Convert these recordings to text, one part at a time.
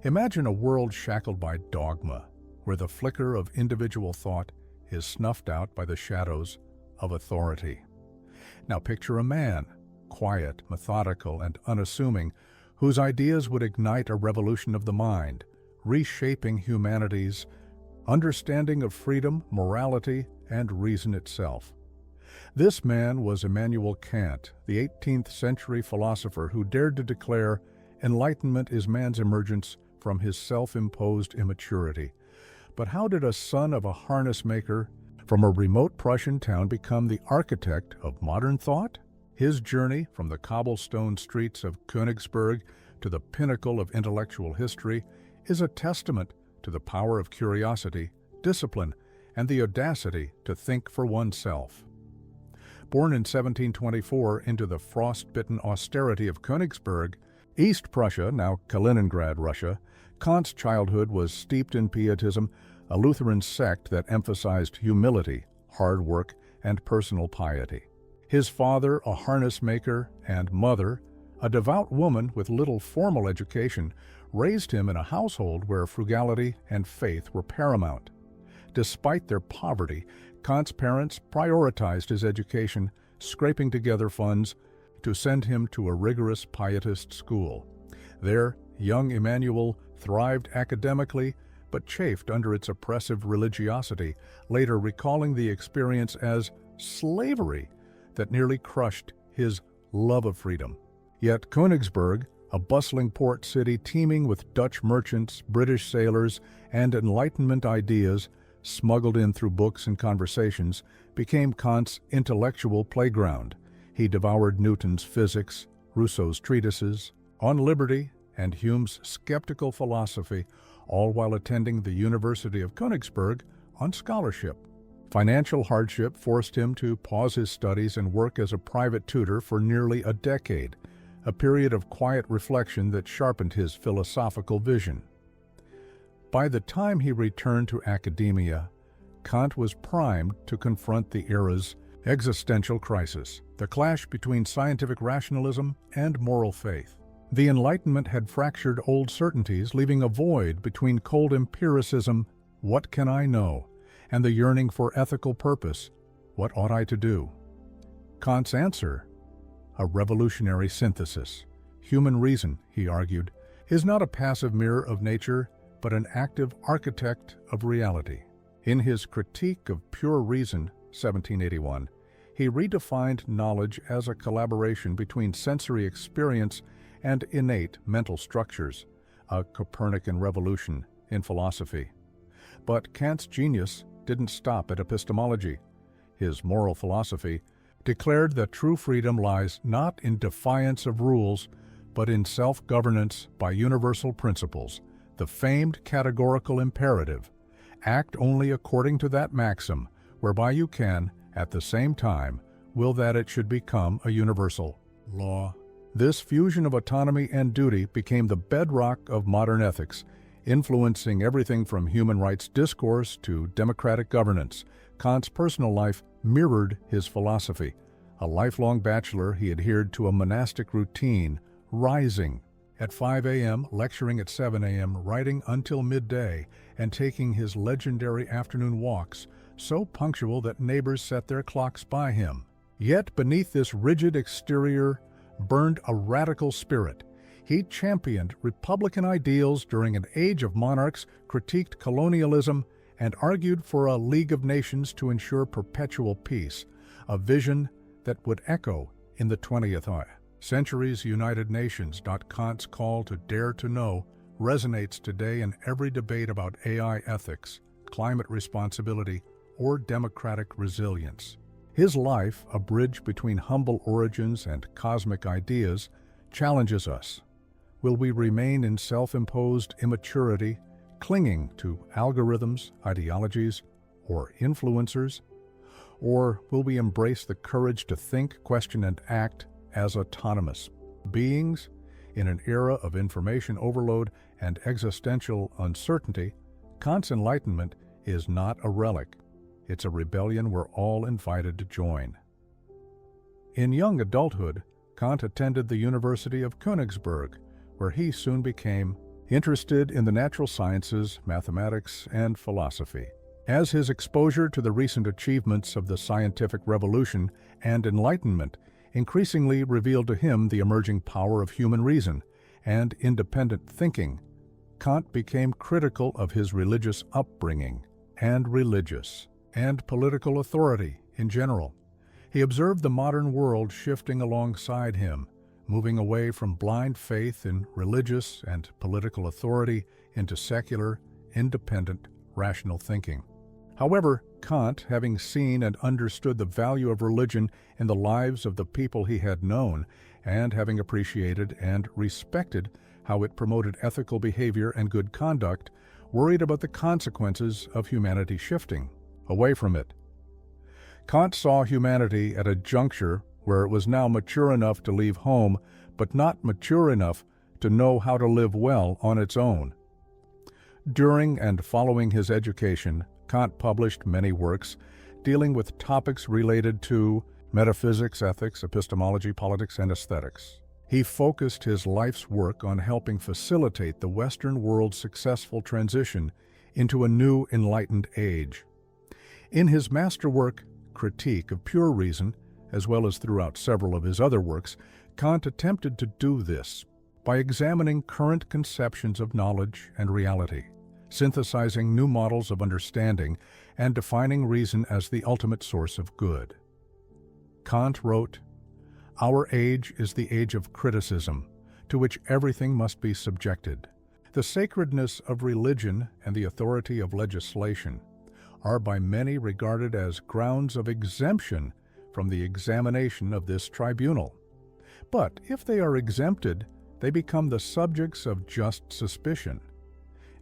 Imagine a world shackled by dogma, where the flicker of individual thought is snuffed out by the shadows of authority. Now picture a man, quiet, methodical, and unassuming, whose ideas would ignite a revolution of the mind, reshaping humanity's understanding of freedom, morality, and reason itself. This man was Immanuel Kant, the 18th century philosopher who dared to declare enlightenment is man's emergence from his self-imposed immaturity. But how did a son of a harness maker from a remote Prussian town become the architect of modern thought? His journey from the cobblestone streets of Königsberg to the pinnacle of intellectual history is a testament to the power of curiosity, discipline, and the audacity to think for oneself. Born in 1724 into the frost-bitten austerity of Königsberg, East Prussia, now Kaliningrad, Russia, Kant's childhood was steeped in Pietism, a Lutheran sect that emphasized humility, hard work, and personal piety. His father, a harness maker, and mother, a devout woman with little formal education, raised him in a household where frugality and faith were paramount. Despite their poverty, Kant's parents prioritized his education, scraping together funds to send him to a rigorous pietist school. There, young Immanuel thrived academically, but chafed under its oppressive religiosity, later recalling the experience as slavery that nearly crushed his love of freedom. Yet Königsberg, a bustling port city teeming with Dutch merchants, British sailors, and Enlightenment ideas, smuggled in through books and conversations, became Kant's intellectual playground. He devoured Newton's physics, Rousseau's treatises on liberty, and Hume's skeptical philosophy, all while attending the University of Königsberg on scholarship. Financial hardship forced him to pause his studies and work as a private tutor for nearly a decade, a period of quiet reflection that sharpened his philosophical vision. By the time he returned to academia, Kant was primed to confront the era's existential crisis, the clash between scientific rationalism and moral faith. The Enlightenment had fractured old certainties, leaving a void between cold empiricism, what can I know, and the yearning for ethical purpose, what ought I to do? Kant's answer? A revolutionary synthesis. Human reason, he argued, is not a passive mirror of nature, but an active architect of reality. In his Critique of Pure Reason, 1781, he redefined knowledge as a collaboration between sensory experience and innate mental structures, a Copernican revolution in philosophy. But Kant's genius didn't stop at epistemology. His moral philosophy declared that true freedom lies not in defiance of rules, but in self-governance by universal principles, the famed categorical imperative, act only according to that maxim, whereby you can, at the same time, will that it should become a universal law. This fusion of autonomy and duty became the bedrock of modern ethics, influencing everything from human rights discourse to democratic governance. Kant's personal life mirrored his philosophy. A lifelong bachelor, he adhered to a monastic routine, rising at 5 a.m., lecturing at 7 a.m., writing until midday, and taking his legendary afternoon walks, so punctual that neighbors set their clocks by him. Yet beneath this rigid exterior burned a radical spirit. He championed republican ideals during an age of monarchs, critiqued colonialism, and argued for a League of Nations to ensure perpetual peace, a vision that would echo in the 20th century's United Nations. Kant's call to dare to know resonates today in every debate about AI ethics, climate responsibility, or democratic resilience. His life, a bridge between humble origins and cosmic ideas, challenges us. Will we remain in self-imposed immaturity, clinging to algorithms, ideologies, or influencers? Or will we embrace the courage to think, question, and act as autonomous beings? In an era of information overload and existential uncertainty, Kant's enlightenment is not a relic. It's a rebellion we're all invited to join. In young adulthood, Kant attended the University of Königsberg, where he soon became interested in the natural sciences, mathematics, and philosophy. As his exposure to the recent achievements of the scientific revolution and Enlightenment increasingly revealed to him the emerging power of human reason and independent thinking, Kant became critical of his religious upbringing and religious and political authority in general. He observed the modern world shifting alongside him, moving away from blind faith in religious and political authority into secular, independent, rational thinking. However, Kant, having seen and understood the value of religion in the lives of the people he had known, and having appreciated and respected how it promoted ethical behavior and good conduct, worried about the consequences of humanity shifting away from it. Kant saw humanity at a juncture where it was now mature enough to leave home, but not mature enough to know how to live well on its own. During and following his education, Kant published many works dealing with topics related to metaphysics, ethics, epistemology, politics, and aesthetics. He focused his life's work on helping facilitate the Western world's successful transition into a new enlightened age. In his masterwork, Critique of Pure Reason, as well as throughout several of his other works, Kant attempted to do this by examining current conceptions of knowledge and reality, synthesizing new models of understanding, and defining reason as the ultimate source of good. Kant wrote, "Our age is the age of criticism, to which everything must be subjected. The sacredness of religion and the authority of legislation are by many regarded as grounds of exemption from the examination of this tribunal. But if they are exempted, they become the subjects of just suspicion,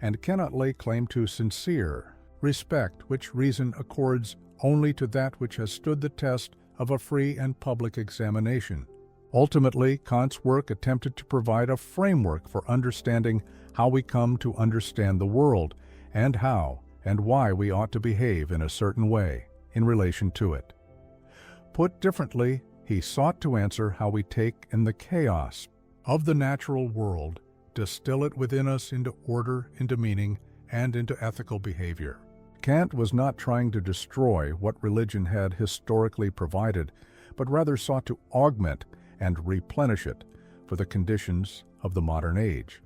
and cannot lay claim to sincere respect which reason accords only to that which has stood the test of a free and public examination." Ultimately, Kant's work attempted to provide a framework for understanding how we come to understand the world, and how and why we ought to behave in a certain way in relation to it. Put differently, he sought to answer how we take in the chaos of the natural world, distill it within us into order, into meaning, and into ethical behavior. Kant was not trying to destroy what religion had historically provided, but rather sought to augment and replenish it for the conditions of the modern age.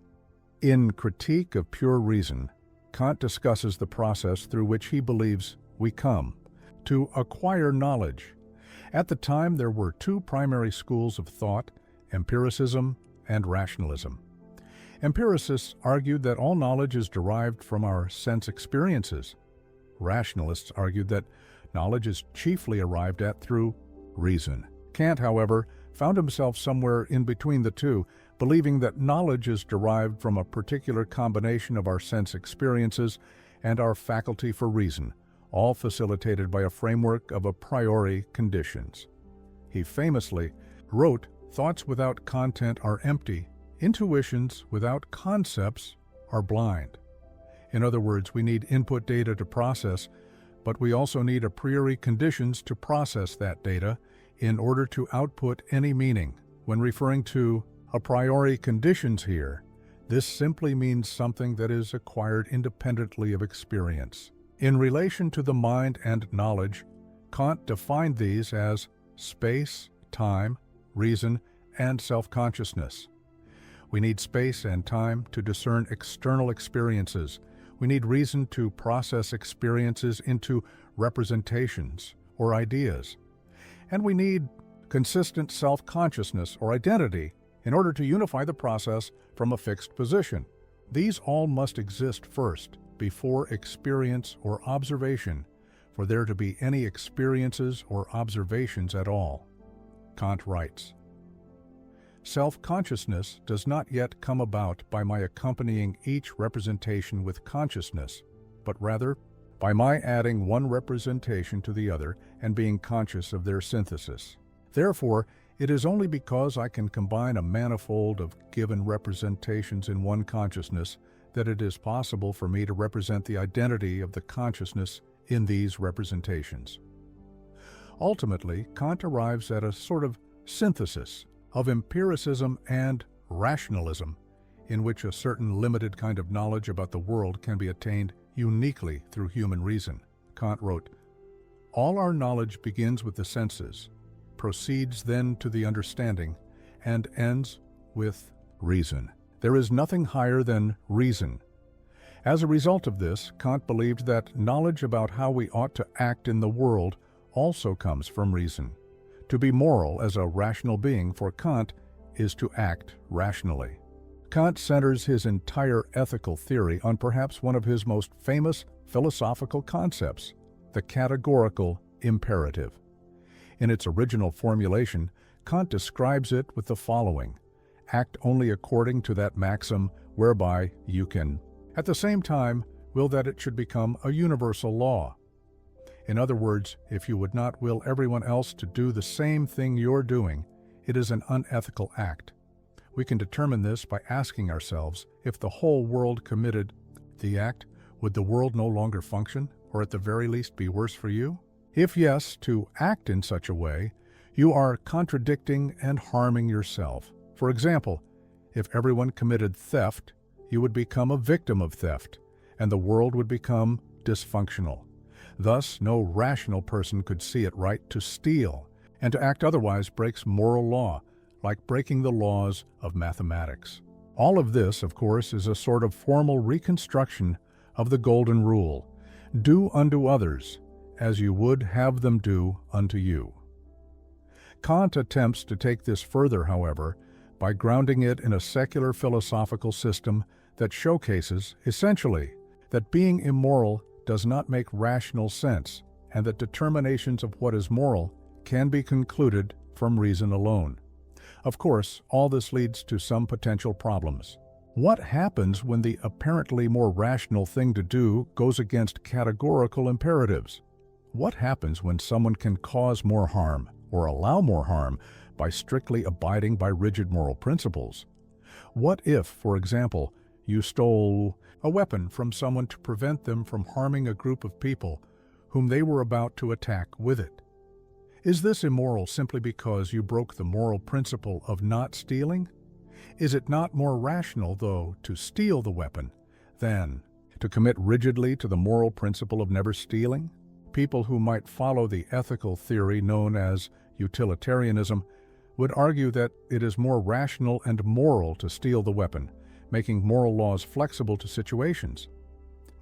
In Critique of Pure Reason, Kant discusses the process through which he believes we come to acquire knowledge. At the time, there were two primary schools of thought, empiricism and rationalism. Empiricists argued that all knowledge is derived from our sense experiences. Rationalists argued that knowledge is chiefly arrived at through reason. Kant, however, found himself somewhere in between the two, believing that knowledge is derived from a particular combination of our sense experiences and our faculty for reason, all facilitated by a framework of a priori conditions. He famously wrote, "Thoughts without content are empty. Intuitions without concepts are blind." In other words, we need input data to process, but we also need a priori conditions to process that data in order to output any meaning. When referring to a priori conditions here, this simply means something that is acquired independently of experience. In relation to the mind and knowledge, Kant defined these as space, time, reason, and self-consciousness. We need space and time to discern external experiences. We need reason to process experiences into representations or ideas. And we need consistent self-consciousness or identity in order to unify the process from a fixed position. These all must exist first, before experience or observation, for there to be any experiences or observations at all. Kant writes, "Self-consciousness does not yet come about by my accompanying each representation with consciousness, but rather by my adding one representation to the other and being conscious of their synthesis. Therefore, it is only because I can combine a manifold of given representations in one consciousness that it is possible for me to represent the identity of the consciousness in these representations." Ultimately, Kant arrives at a sort of synthesis of empiricism and rationalism in which a certain limited kind of knowledge about the world can be attained uniquely through human reason. Kant wrote, "All our knowledge begins with the senses, proceeds then to the understanding, and ends with reason. There is nothing higher than reason." As a result of this, Kant believed that knowledge about how we ought to act in the world also comes from reason. To be moral as a rational being for Kant is to act rationally. Kant centers his entire ethical theory on perhaps one of his most famous philosophical concepts, the categorical imperative. In its original formulation, Kant describes it with the following: act only according to that maxim whereby you can, at the same time, will that it should become a universal law. In other words, if you would not will everyone else to do the same thing you're doing, it is an unethical act. We can determine this by asking ourselves, if the whole world committed the act, would the world no longer function, or at the very least be worse for you? If yes, to act in such a way, you are contradicting and harming yourself. For example, if everyone committed theft, you would become a victim of theft, and the world would become dysfunctional. Thus, no rational person could see it right to steal, and to act otherwise breaks moral law, like breaking the laws of mathematics. All of this, of course, is a sort of formal reconstruction of the Golden Rule: do unto others as you would have them do unto you. Kant attempts to take this further, however, by grounding it in a secular philosophical system that showcases, essentially, that being immoral does not make rational sense, and that determinations of what is moral can be concluded from reason alone. Of course, all this leads to some potential problems. What happens when the apparently more rational thing to do goes against categorical imperatives? What happens when someone can cause more harm, or allow more harm, by strictly abiding by rigid moral principles? What if, for example, you stole a weapon from someone to prevent them from harming a group of people whom they were about to attack with it? Is this immoral simply because you broke the moral principle of not stealing? Is it not more rational, though, to steal the weapon than to commit rigidly to the moral principle of never stealing? People who might follow the ethical theory known as utilitarianism would argue that it is more rational and moral to steal the weapon, making moral laws flexible to situations.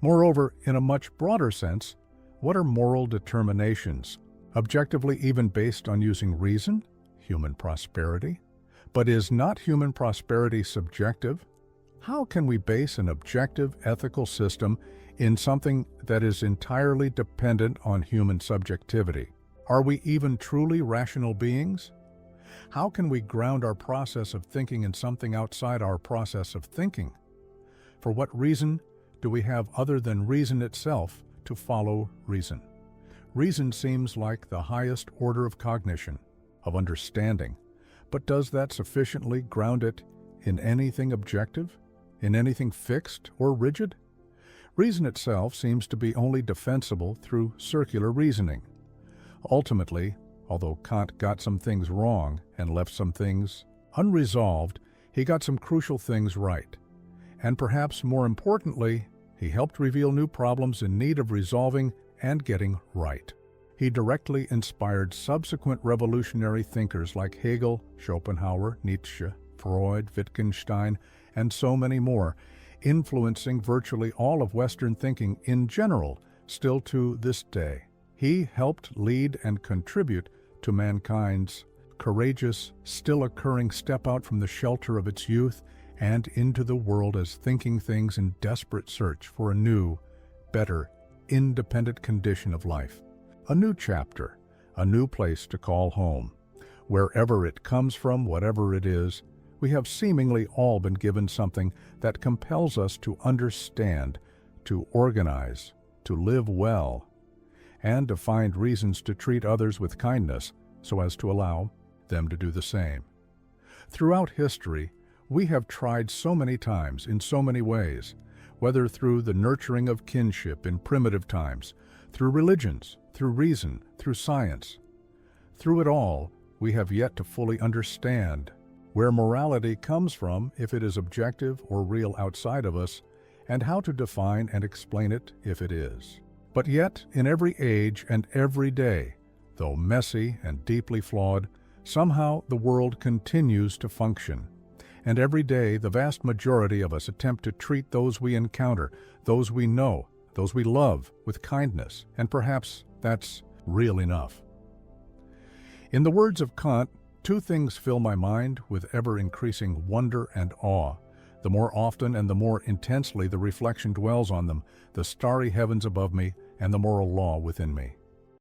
Moreover, in a much broader sense, what are moral determinations? Objectively even based on using reason? Human prosperity? But is not human prosperity subjective? How can we base an objective ethical system in something that is entirely dependent on human subjectivity? Are we even truly rational beings? How can we ground our process of thinking in something outside our process of thinking? For what reason do we have other than reason itself to follow reason? Reason seems like the highest order of cognition, of understanding, but does that sufficiently ground it in anything objective, in anything fixed or rigid? Reason itself seems to be only defensible through circular reasoning. Ultimately, although Kant got some things wrong and left some things unresolved, he got some crucial things right. And perhaps more importantly, he helped reveal new problems in need of resolving and getting right. He directly inspired subsequent revolutionary thinkers like Hegel, Schopenhauer, Nietzsche, Freud, Wittgenstein, and so many more, influencing virtually all of Western thinking in general, still to this day. He helped lead and contribute to mankind's courageous, still occurring step out from the shelter of its youth and into the world as thinking things in desperate search for a new, better, independent condition of life. A new chapter, a new place to call home. Wherever it comes from, whatever it is, we have seemingly all been given something that compels us to understand, to organize, to live well, and to find reasons to treat others with kindness so as to allow them to do the same. Throughout history, we have tried so many times in so many ways, whether through the nurturing of kinship in primitive times, through religions, through reason, through science. Through it all, we have yet to fully understand where morality comes from if it is objective or real outside of us, and how to define and explain it if it is. But yet, in every age and every day, though messy and deeply flawed, somehow the world continues to function. And every day, the vast majority of us attempt to treat those we encounter, those we know, those we love, with kindness, and perhaps that's real enough. In the words of Kant, two things fill my mind with ever-increasing wonder and awe. The more often and the more intensely the reflection dwells on them, the starry heavens above me and the moral law within me.